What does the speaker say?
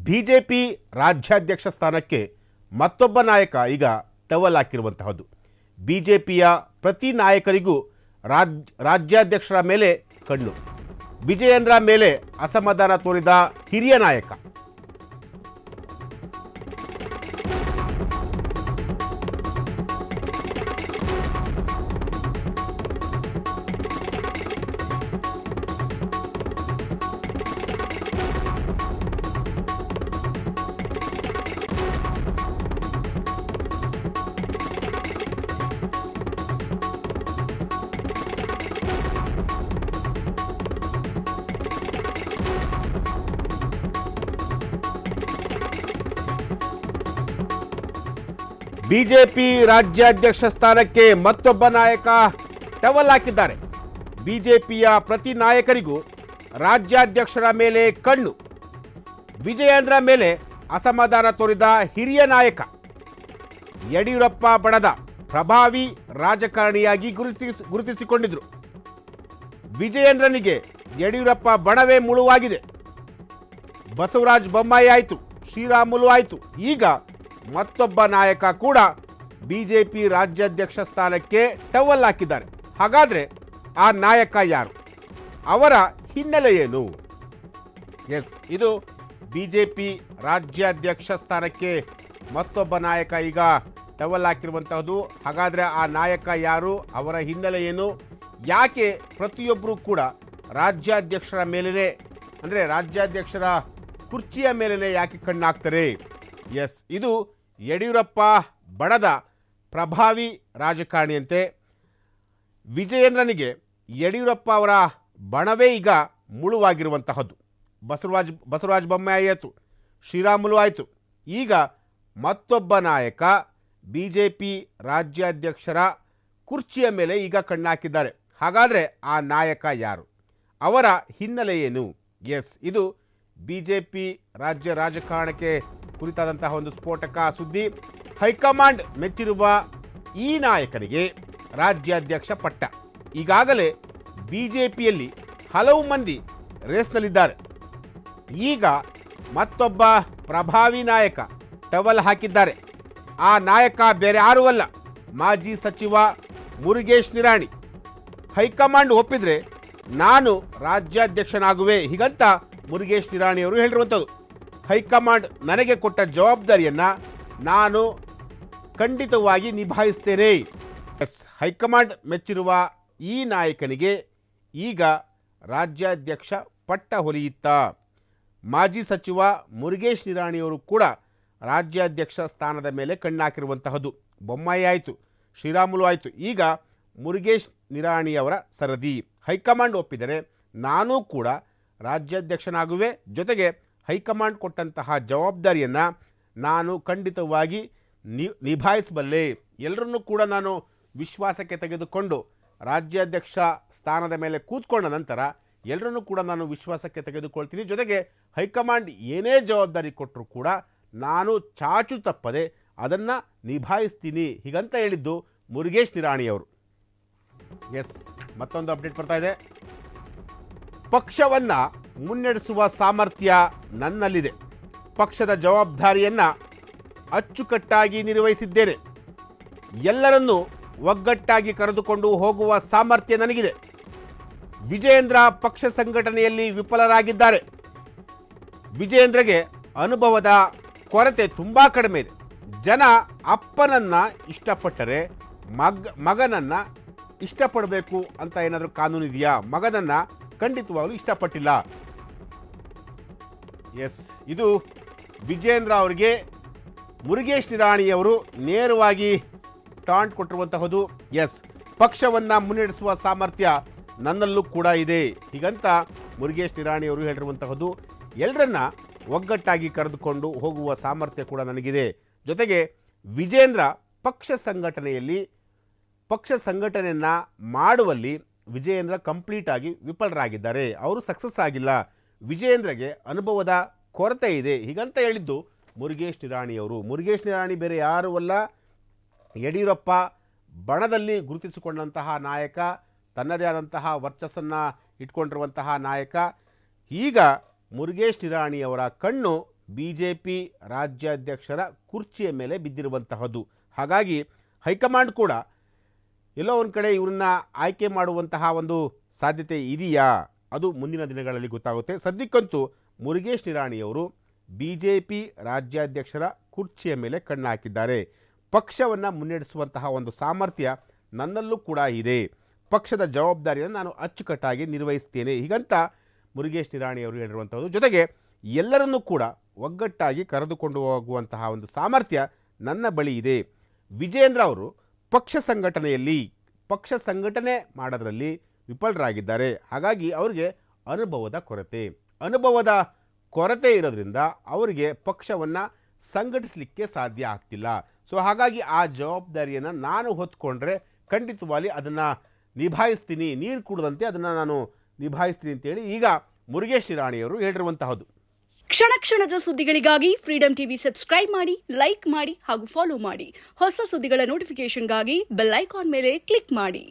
BJP ರಾಜ್ಯಾಧ್ಯಕ್ಷ ಸ್ಥಾನಕ್ಕೆ ಮತ್ತೊಬ್ಬ ನಾಯಕ ಈಗ ಟವಲ್ ಹಾಕಿರುವಂತಹದ್ದು. ಬಿಜೆಪಿಯ ಪ್ರತಿ ನಾಯಕರಿಗೂ ರಾಜ್ಯಾಧ್ಯಕ್ಷರ ಮೇಲೆ ಕಣ್ಣು. ವಿಜಯೇಂದ್ರ ಮೇಲೆ ಅಸಮಾಧಾನ ತೋರಿದ ಹಿರಿಯ ನಾಯಕ. ಬಿಜೆಪಿ ರಾಜ್ಯಾಧ್ಯಕ್ಷ ಸ್ಥಾನಕ್ಕೆ ಮತ್ತೊಬ್ಬ ನಾಯಕ ಟವಲ್ ಹಾಕಿದ್ದಾರೆ. ಬಿಜೆಪಿಯ ಪ್ರತಿ ನಾಯಕರಿಗೂ ರಾಜ್ಯಾಧ್ಯಕ್ಷರ ಮೇಲೆ ಕಣ್ಣು. ವಿಜಯೇಂದ್ರ ಮೇಲೆ ಅಸಮಾಧಾನ ತೋರಿದ ಹಿರಿಯ ನಾಯಕ. ಯಡಿಯೂರಪ್ಪ ಬಣದ ಪ್ರಭಾವಿ ರಾಜಕಾರಣಿಯಾಗಿ ಗುರುತಿಸಿಕೊಂಡಿದ್ರು. ವಿಜಯೇಂದ್ರನಿಗೆ ಯಡಿಯೂರಪ್ಪ ಬಣವೇ ಮುಳುವಾಗಿದೆ. ಬಸವರಾಜ ಬೊಮ್ಮಾಯಿ ಆಯಿತು, ಶ್ರೀರಾಮುಲು ಆಯಿತು. ಈಗ ಮತ್ತೊಬ್ಬ ನಾಯಕ ಕೂಡ ಬಿಜೆಪಿ ರಾಜ್ಯಾಧ್ಯಕ್ಷ ಸ್ಥಾನಕ್ಕೆ ಟವಲ್ ಹಾಕಿದ್ದಾರೆ. ಹಾಗಾದ್ರೆ ಆ ನಾಯಕ ಯಾರು? ಅವರ ಹಿನ್ನೆಲೆ ಏನು? ಎಸ್, ಇದು ಬಿಜೆಪಿ ರಾಜ್ಯಾಧ್ಯಕ್ಷ ಸ್ಥಾನಕ್ಕೆ ಮತ್ತೊಬ್ಬ ನಾಯಕ ಈಗ ಟವಲ್ ಹಾಕಿರುವಂತಹದ್ದು. ಹಾಗಾದ್ರೆ ಆ ನಾಯಕ ಯಾರು? ಅವರ ಹಿನ್ನೆಲೆ ಏನು? ಯಾಕೆ ಪ್ರತಿಯೊಬ್ಬರು ಕೂಡ ರಾಜ್ಯಾಧ್ಯಕ್ಷರ ಮೇಲೇ, ಅಂದರೆ ರಾಜ್ಯಾಧ್ಯಕ್ಷರ ಕುರ್ಚಿಯ ಮೇಲೇ ಯಾಕೆ ಕಣ್ಣಾಕ್ತಾರೆ? ಎಸ್, ಇದು ಯಡಿಯೂರಪ್ಪ ಬಣದ ಪ್ರಭಾವಿ ರಾಜಕಾರಣಿಯಂತೆ. ವಿಜಯೇಂದ್ರನಿಗೆ ಯಡಿಯೂರಪ್ಪ ಅವರ ಬಣವೇ ಈಗ ಮುಳುವಾಗಿರುವಂತಹದ್ದು. ಬಸವರಾಜ ಬೊಮ್ಮಾಯಿ ಆಯಿತು, ಶ್ರೀರಾಮುಲು ಆಯಿತು. ಈಗ ಮತ್ತೊಬ್ಬ ನಾಯಕ ಬಿಜೆಪಿ ರಾಜ್ಯಾಧ್ಯಕ್ಷರ ಕುರ್ಚಿಯ ಮೇಲೆ ಈಗ ಕಣ್ಣಾಕಿದ್ದಾರೆ. ಹಾಗಾದರೆ ಆ ನಾಯಕ ಯಾರು? ಅವರ ಹಿನ್ನೆಲೆ ಏನು? ಎಸ್, ಇದು ಬಿಜೆಪಿ ರಾಜ್ಯ ರಾಜಕಾರಣಕ್ಕೆ ಕುರಿತಾದಂತಹ ಒಂದು ಸ್ಫೋಟಕ ಸುದ್ದಿ. ಹೈಕಮಾಂಡ್ ಮೆಚ್ಚಿರುವ ಈ ನಾಯಕನಿಗೆ ರಾಜ್ಯಾಧ್ಯಕ್ಷ ಪಟ್ಟ. ಈಗಾಗಲೇ ಬಿಜೆಪಿಯಲ್ಲಿ ಹಲವು ಮಂದಿ ರೇಸ್ನಲ್ಲಿದ್ದಾರೆ. ಈಗ ಮತ್ತೊಬ್ಬ ಪ್ರಭಾವಿ ನಾಯಕ ಟವಲ್ ಹಾಕಿದ್ದಾರೆ. ಆ ನಾಯಕ ಬೇರೆ ಯಾರೂ ಅಲ್ಲ, ಮಾಜಿ ಸಚಿವ ಮುರುಗೇಶ್ ನಿರಾಣಿ. ಹೈಕಮಾಂಡ್ ಒಪ್ಪಿದ್ರೆ ನಾನು ರಾಜ್ಯಾಧ್ಯಕ್ಷನಾಗುವೆ, ಹೀಗಂತ ಮುರುಗೇಶ್ ನಿರಾಣಿ ಅವರು ಹೇಳಿರುವಂಥದ್ದು. ಹೈಕಮಾಂಡ್ ನನಗೆ ಕೊಟ್ಟ ಜವಾಬ್ದಾರಿಯನ್ನು ನಾನು ಖಂಡಿತವಾಗಿ ನಿಭಾಯಿಸ್ತೇನೆ. ಎಸ್, ಹೈಕಮಾಂಡ್ ಮೆಚ್ಚಿರುವ ಈ ನಾಯಕನಿಗೆ ಈಗ ರಾಜ್ಯಾಧ್ಯಕ್ಷ ಪಟ್ಟ ಹೊಲಿಯುತ್ತ. ಮಾಜಿ ಸಚಿವ ಮುರುಗೇಶ್ ನಿರಾಣಿಯವರು ಕೂಡ ರಾಜ್ಯಾಧ್ಯಕ್ಷ ಸ್ಥಾನದ ಮೇಲೆ ಕಣ್ಣಾಕಿರುವಂತಹದ್ದು. ಬೊಮ್ಮಾಯಿ ಆಯಿತು, ಶ್ರೀರಾಮುಲು ಆಯಿತು. ಈಗ ಮುರುಗೇಶ್ ನಿರಾಣಿಯವರ ಸರದಿ. ಹೈಕಮಾಂಡ್ ಒಪ್ಪಿದರೆ ನಾನೂ ಕೂಡ ರಾಜ್ಯಾಧ್ಯಕ್ಷನಾಗುವೆ, ಜೊತೆಗೆ ಹೈಕಮಾಂಡ್ ಕೊಟ್ಟಂತಹ ಜವಾಬ್ದಾರಿಯನ್ನು ನಾನು ಖಂಡಿತವಾಗಿ ನಿಭಾಯಿಸಬಲ್ಲೆ. ಎಲ್ಲರನ್ನೂ ಕೂಡ ನಾನು ವಿಶ್ವಾಸಕ್ಕೆ ತೆಗೆದುಕೊಂಡು ರಾಜ್ಯಾಧ್ಯಕ್ಷ ಸ್ಥಾನದ ಮೇಲೆ ಕೂತ್ಕೊಂಡ ನಂತರ ಎಲ್ಲರನ್ನೂ ಕೂಡ ನಾನು ವಿಶ್ವಾಸಕ್ಕೆ ತೆಗೆದುಕೊಳ್ತೀನಿ. ಜೊತೆಗೆ ಹೈಕಮಾಂಡ್ ಏನೇ ಜವಾಬ್ದಾರಿ ಕೊಟ್ಟರೂ ಕೂಡ ನಾನು ಚಾಚು ತಪ್ಪದೆ ಅದನ್ನು ನಿಭಾಯಿಸ್ತೀನಿ, ಹೀಗಂತ ಹೇಳಿದ್ದು ಮುರುಗೇಶ್ ನಿರಾಣಿಯವರು. ಎಸ್, ಮತ್ತೊಂದು ಅಪ್ಡೇಟ್ ಬರ್ತಾ ಇದೆ. ಪಕ್ಷವನ್ನು ಮುನ್ನಡೆಸುವ ಸಾಮರ್ಥ್ಯ ನನ್ನಲ್ಲಿದೆ. ಪಕ್ಷದ ಜವಾಬ್ದಾರಿಯನ್ನು ಅಚ್ಚುಕಟ್ಟಾಗಿ ನಿರ್ವಹಿಸಿದ್ದೇನೆ. ಎಲ್ಲರನ್ನೂ ಒಗ್ಗಟ್ಟಾಗಿ ಕರೆದುಕೊಂಡು ಹೋಗುವ ಸಾಮರ್ಥ್ಯ ನನಗಿದೆ. ವಿಜಯೇಂದ್ರ ಪಕ್ಷ ಸಂಘಟನೆಯಲ್ಲಿ ವಿಫಲರಾಗಿದ್ದಾರೆ. ವಿಜಯೇಂದ್ರಗೆ ಅನುಭವದ ಕೊರತೆ ತುಂಬ ಕಡಿಮೆ ಇದೆ. ಜನ ಅಪ್ಪನನ್ನ ಇಷ್ಟಪಟ್ಟರೆ ಮಗನನ್ನ ಇಷ್ಟಪಡಬೇಕು ಅಂತ ಏನಾದರೂ ಕಾನೂನು ಇದೆಯಾ? ಮಗನನ್ನ ಖಂಡಿತವಾಗಲೂ ಇಷ್ಟಪಟ್ಟಿಲ್ಲ. ಎಸ್, ಇದು ವಿಜಯೇಂದ್ರ ಅವರಿಗೆ ಮುರುಗೇಶ್ ನಿರಾಣಿಯವರು ನೇರವಾಗಿ ಟಾಂಟ್ ಕೊಟ್ಟಿರುವಂತಹದ್ದು. ಎಸ್, ಪಕ್ಷವನ್ನು ಮುನ್ನಡೆಸುವ ಸಾಮರ್ಥ್ಯ ನನ್ನಲ್ಲೂ ಕೂಡ ಇದೆ, ಹೀಗಂತ ಮುರುಗೇಶ್ ನಿರಾಣಿಯವರು ಹೇಳಿರುವಂತಹದ್ದು. ಎಲ್ಲರನ್ನ ಒಗ್ಗಟ್ಟಾಗಿ ಕರೆದುಕೊಂಡು ಹೋಗುವ ಸಾಮರ್ಥ್ಯ ಕೂಡ ನನಗಿದೆ. ಜೊತೆಗೆ ವಿಜಯೇಂದ್ರ ಪಕ್ಷ ಸಂಘಟನೆಯನ್ನು ಮಾಡುವಲ್ಲಿ ವಿಜಯೇಂದ್ರ ಕಂಪ್ಲೀಟ್ ಆಗಿ ವಿಫಲರಾಗಿದ್ದಾರೆ. ಅವರು ಸಕ್ಸಸ್ ಆಗಿಲ್ಲ. ವಿಜಯೇಂದ್ರಗೆ ಅನುಭವದ ಕೊರತೆ ಇದೆ, ಹೀಗಂತ ಹೇಳಿದ್ದು ಮುರುಗೇಶ್ ನಿರಾಣಿಯವರು. ಮುರುಗೇಶ್ ನಿರಾಣಿ ಬೇರೆ ಯಾರೂ ಅಲ್ಲ, ಯಡಿಯೂರಪ್ಪ ಬಣದಲ್ಲಿ ಗುರುತಿಸಿಕೊಂಡಂತಹ ನಾಯಕ, ತನ್ನದೇ ಆದಂತಹ ವರ್ಚಸ್ಸನ್ನು ಇಟ್ಕೊಂಡಿರುವಂತಹ ನಾಯಕ. ಈಗ ಮುರುಗೇಶ್ ನಿರಾಣಿಯವರ ಕಣ್ಣು BJP ರಾಜ್ಯಾಧ್ಯಕ್ಷರ ಕುರ್ಚಿಯ ಮೇಲೆ ಬಿದ್ದಿರುವಂತಹದ್ದು. ಹಾಗಾಗಿ ಹೈಕಮಾಂಡ್ ಕೂಡ ಎಲ್ಲೋ ಒಂದು ಕಡೆ ಇವ್ರನ್ನ ಆಯ್ಕೆ ಮಾಡುವಂತಹ ಒಂದು ಸಾಧ್ಯತೆ ಇದೆಯಾ, ಅದು ಮುಂದಿನ ದಿನಗಳಲ್ಲಿ ಗೊತ್ತಾಗುತ್ತೆ. ಸದ್ಯಕ್ಕಂತೂ ಮುರುಗೇಶ್ ನಿರಾಣಿಯವರು BJP ರಾಜ್ಯಾಧ್ಯಕ್ಷರ ಕುರ್ಚಿಯ ಮೇಲೆ ಕಣ್ಣು ಹಾಕಿದ್ದಾರೆ. ಪಕ್ಷವನ್ನು ಮುನ್ನಡೆಸುವಂತಹ ಒಂದು ಸಾಮರ್ಥ್ಯ ನನ್ನಲ್ಲೂ ಕೂಡ ಇದೆ, ಪಕ್ಷದ ಜವಾಬ್ದಾರಿಯನ್ನು ನಾನು ಅಚ್ಚುಕಟ್ಟಾಗಿ ನಿರ್ವಹಿಸ್ತೇನೆ, ಹೀಗಂತ ಮುರುಗೇಶ್ ನಿರಾಣಿಯವರು ಹೇಳಿರುವಂಥದ್ದು. ಜೊತೆಗೆ ಎಲ್ಲರನ್ನೂ ಕೂಡ ಒಗ್ಗಟ್ಟಾಗಿ ಕರೆದುಕೊಂಡು ಹೋಗುವಂತಹ ಒಂದು ಸಾಮರ್ಥ್ಯ ನನ್ನ ಬಳಿ ಇದೆ. ವಿಜೇಂದ್ರ ಅವರು ಪಕ್ಷ ಸಂಘಟನೆ ಮಾಡೋದ್ರಲ್ಲಿ ವಿಫಲರಾಗಿದ್ದಾರೆ. ಹಾಗಾಗಿ ಅವರಿಗೆ ಅನುಭವದ ಕೊರತೆ ಇರೋದ್ರಿಂದ ಅವರಿಗೆ ಪಕ್ಷವನ್ನು ಸಂಘಟಿಸಲಿಕ್ಕೆ ಸಾಧ್ಯ ಆಗ್ತಿಲ್ಲ. ಸೊ ಹಾಗಾಗಿ ಆ ಜವಾಬ್ದಾರಿಯನ್ನು ನಾನು ಹೊತ್ಕೊಂಡ್ರೆ ಖಂಡಿತವಾಗಿ ಅದನ್ನು ನಿಭಾಯಿಸ್ತೀನಿ, ನೀರು ಕುಡಿದಂತೆ ಅದನ್ನು ನಾನು ನಿಭಾಯಿಸ್ತೀನಿ ಅಂತೇಳಿ ಈಗ ಮುರುಗೇಶ್ ನಿರಾಣಿಯವರು ಹೇಳಿರುವಂತಹದ್ದು. ಕ್ಷಣ ಕ್ಷಣದ ಸುದ್ದಿಗಳಿಗಾಗಿ ಫ್ರೀಡಂ ಟಿವಿ ಸಬ್ಸ್ಕ್ರೈಬ್ ಮಾಡಿ, ಲೈಕ್ ಮಾಡಿ ಹಾಗೂ ಫಾಲೋ ಮಾಡಿ. ಹೊಸ ಸುದ್ದಿಗಳ ನೋಟಿಫಿಕೇಶನ್ಗಾಗಿ ಬೆಲ್ ಐಕಾನ್ ಮೇಲೆ ಕ್ಲಿಕ್ ಮಾಡಿ.